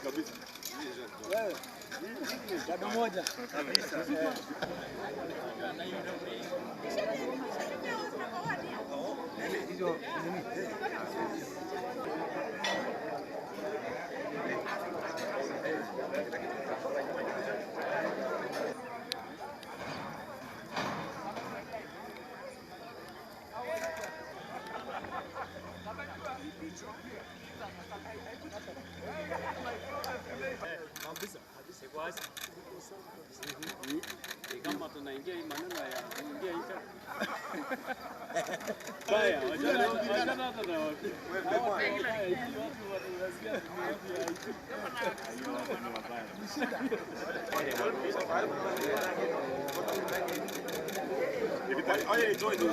kabisa. Wewe. Bado moja. Kabisa. Hizo nini? Kama tunaingia hii maneno ya kuingia hii baya, wajana hata na watu. Watu